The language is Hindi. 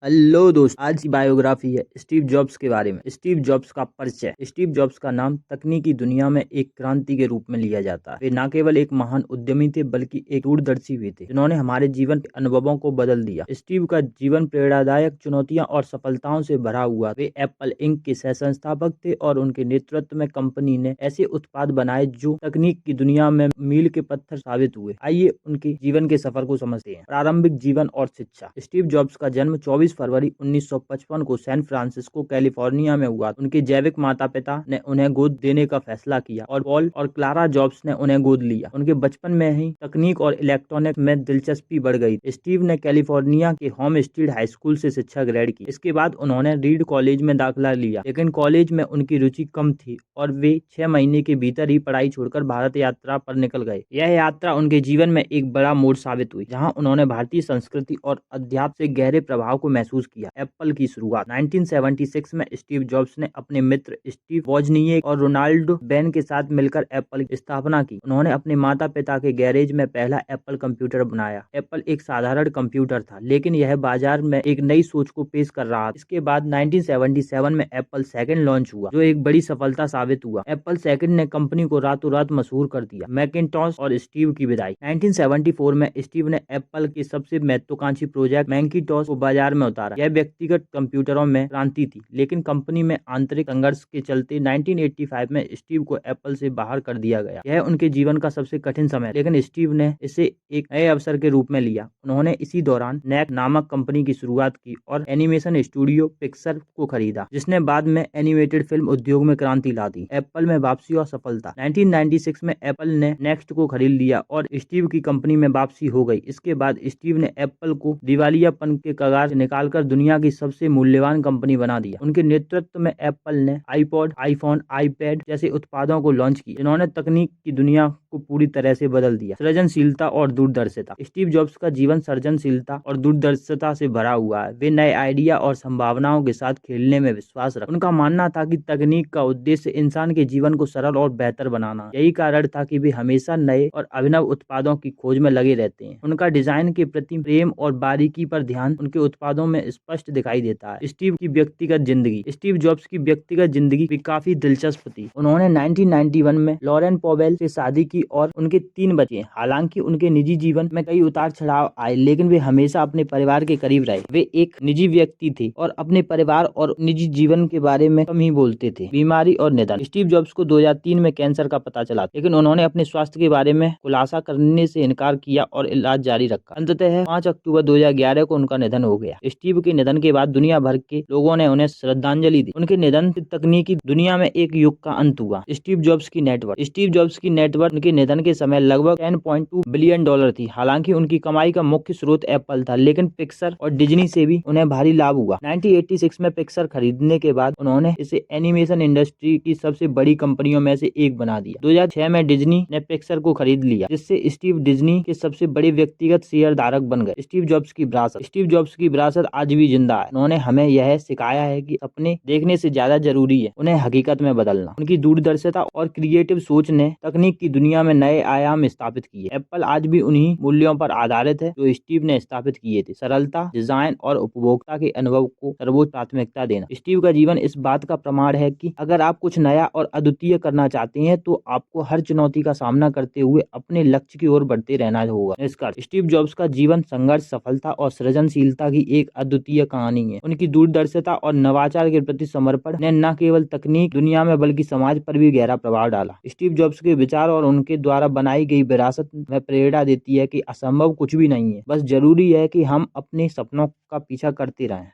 हेलो दोस्त, आज की बायोग्राफी है स्टीव जॉब्स के बारे में। स्टीव जॉब्स का परिचय। स्टीव जॉब्स का नाम तकनीकी दुनिया में एक क्रांति के रूप में लिया जाता है। वे न केवल एक महान उद्यमी थे बल्कि एक दूरदर्शी भी थे जिन्होंने हमारे जीवन के अनुभवों को बदल दिया। स्टीव का जीवन प्रेरणादायक, चुनौतियां और सफलताओं से भरा हुआ। वे एप्पल इंक के सह संस्थापक थे और उनके नेतृत्व में कंपनी ने ऐसे उत्पाद बनाए जो तकनीक की दुनिया में मील के पत्थर साबित हुए। आइए उनके जीवन के सफर को समझते हैं। प्रारंभिक जीवन और शिक्षा। स्टीव जॉब्स का जन्म 24 फरवरी 1955 को सैन फ्रांसिस्को, कैलिफोर्निया में हुआ। उनके जैविक माता पिता ने उन्हें गोद देने का फैसला किया और पॉल और क्लारा जॉब्स ने उन्हें गोद लिया। उनके बचपन में ही तकनीक और इलेक्ट्रॉनिक में दिलचस्पी बढ़ गई। स्टीव ने कैलिफोर्निया के होम स्टीड हाई स्कूल से शिक्षा ग्रहण की। इसके बाद उन्होंने रीड कॉलेज में दाखिला लिया, लेकिन कॉलेज में उनकी रुचि कम थी और वे 6 महीने के भीतर ही पढ़ाई छोड़कर भारत यात्रा पर निकल गए। यह यात्रा उनके जीवन में एक बड़ा मोड़ साबित हुई, जहां उन्होंने भारतीय संस्कृति और अध्यात्म से गहरे प्रभाव को महसूस किया। एप्पल की शुरुआत। 1976 में स्टीव जॉब्स ने अपने मित्र स्टीव वोजनिएक और रोनाल्ड बेन के साथ मिलकर एप्पल की स्थापना की। उन्होंने अपने माता पिता के गैरेज में पहला एप्पल कंप्यूटर बनाया। एप्पल एक साधारण कंप्यूटर था, लेकिन यह बाजार में एक नई सोच को पेश कर रहा था। इसके बाद 1977 में एप्पल सेकंड लॉन्च हुआ, जो एक बड़ी सफलता साबित हुआ। एप्पल सेकंड ने कंपनी को रातों रात मशहूर कर दिया। मैकिन्टॉश और स्टीव की विदाई। 1974 में स्टीव ने एप्पल के सबसे महत्वाकांक्षी प्रोजेक्ट मैकिन्टॉश को बाजार में उतारा। यह व्यक्तिगत कंप्यूटरों में क्रांति थी, लेकिन कंपनी में आंतरिक संघर्ष के चलते 1985 में स्टीव को एप्पल से बाहर कर दिया गया। यह उनके जीवन का सबसे कठिन समय, लेकिन स्टीव ने इसे एक नए अवसर के रूप में लिया। उन्होंने इसी दौरान नैक नामक कंपनी की शुरुआत की और एनिमेशन स्टूडियो पिक्सर को खरीदा, जिसने बाद में एनिमेटेड फिल्म उद्योग में क्रांति ला दी। एप्पल में वापसी और सफलता। 1996 में एप्पल ने नेक्स्ट को खरीद लिया और स्टीव की कंपनी में वापसी हो गई। इसके बाद स्टीव ने एप्पल को दिवालियापन के कगार से निकालकर दुनिया की सबसे मूल्यवान कंपनी बना दिया। उनके नेतृत्व में एप्पल ने आईपॉड, आईफोन, आईपैड जैसे उत्पादों को लॉन्च किया, जिन्होंने तकनीक की दुनिया को पूरी तरह से बदल दिया। सृजनशीलता और दूरदर्शिता। स्टीव जॉब्स का जीवन सृजनशीलता और दूरदर्शिता से भरा हुआ है। वे नए आइडिया और संभावनाओं के साथ खेलने में विश्वास रखते। उनका मानना था कि तकनीक का उद्देश्य इंसान के जीवन को सरल और बेहतर बनाना। यही कारण था कि वे हमेशा नए और अभिनव उत्पादों की खोज में लगे रहते हैं। उनका डिजाइन के प्रति प्रेम और बारीकी पर ध्यान उनके उत्पादों में स्पष्ट दिखाई देता है। स्टीव की व्यक्तिगत जिंदगी। स्टीव जॉब्स की व्यक्तिगत जिंदगी भी काफी दिलचस्प थी। उन्होंने 1991 में लॉरेन पॉवेल से शादी की और उनके 3 बच्चे। हालांकि उनके निजी जीवन में कई उतार चढ़ाव आए, लेकिन वे हमेशा अपने परिवार के करीब रहे। वे एक निजी व्यक्ति थे और अपने परिवार और निजी जीवन के बारे में कम ही बोलते थे। बीमारी और निधन। स्टीव जॉब्स को 2003 में कैंसर का पता चला, लेकिन उन्होंने अपने स्वास्थ्य के बारे में खुलासा करने से इनकार किया और इलाज जारी रखा। अंततः 5 अक्टूबर 2011 को उनका निधन हो गया। स्टीव के निधन के बाद दुनिया भर के लोगों ने उन्हें श्रद्धांजलि दी। उनके निधन से तकनीकी दुनिया में एक युग का अंत हुआ। स्टीव जॉब्स की नेटवर्थ। स्टीव जॉब्स की नेटवर्थ उनके निधन के समय लगभग $10.2 बिलियन थी। हालांकि उनकी कमाई का मुख्य स्रोत एप्पल था, लेकिन पिक्सर और डिज्नी से भी उन्हें भारी लाभ हुआ। 1986 में पिक्सर खरीदने के बाद उन्होंने इसे एनिमेशन इंडस्ट्री की सबसे बड़ी कंपनियों में से एक बना दिया। 2006 में डिज्नी ने पिक्सर को खरीद लिया, जिससे स्टीव डिज्नी के सबसे बड़े व्यक्तिगत शेयर धारक बन गए। स्टीव जॉब्स की विरासत। स्टीव जॉब्स की विरासत आज भी जिंदा है। उन्होंने हमें यह सिखाया है कि सपने देखने से ज्यादा जरूरी है उन्हें हकीकत में बदलना। उनकी दूरदर्शिता और क्रिएटिव सोच ने तकनीक की दुनिया में नए आयाम स्थापित किए। एप्पल आज भी उन्हीं मूल्यों पर आधारित है जो स्टीव ने स्थापित किए थे। सरलता, डिजाइन और उपभोक्ता के अनुभव को सर्वोच्च प्राथमिकता देना। स्टीव का जीवन इस बात का प्रमाण है कि अगर आप कुछ नया और अद्वितीय करना चाहते हैं तो आपको हर चुनौती का सामना करते हुए अपने लक्ष्य की ओर बढ़ते रहना होगा। निष्कर्ष। स्टीव जॉब्स का जीवन संघर्ष, सफलता और सृजनशीलता की एक अद्वितीय कहानी है। उनकी दूरदर्शिता और नवाचार के प्रति समर्पण ने न केवल तकनीक दुनिया में बल्कि समाज पर भी गहरा प्रभाव डाला। स्टीव जॉब्स के विचार और उनके द्वारा बनाई गई विरासत में प्रेरणा देती है कि असंभव कुछ भी नहीं है, बस जरूरी है कि हम अपने सपनों का पीछा करते रहें।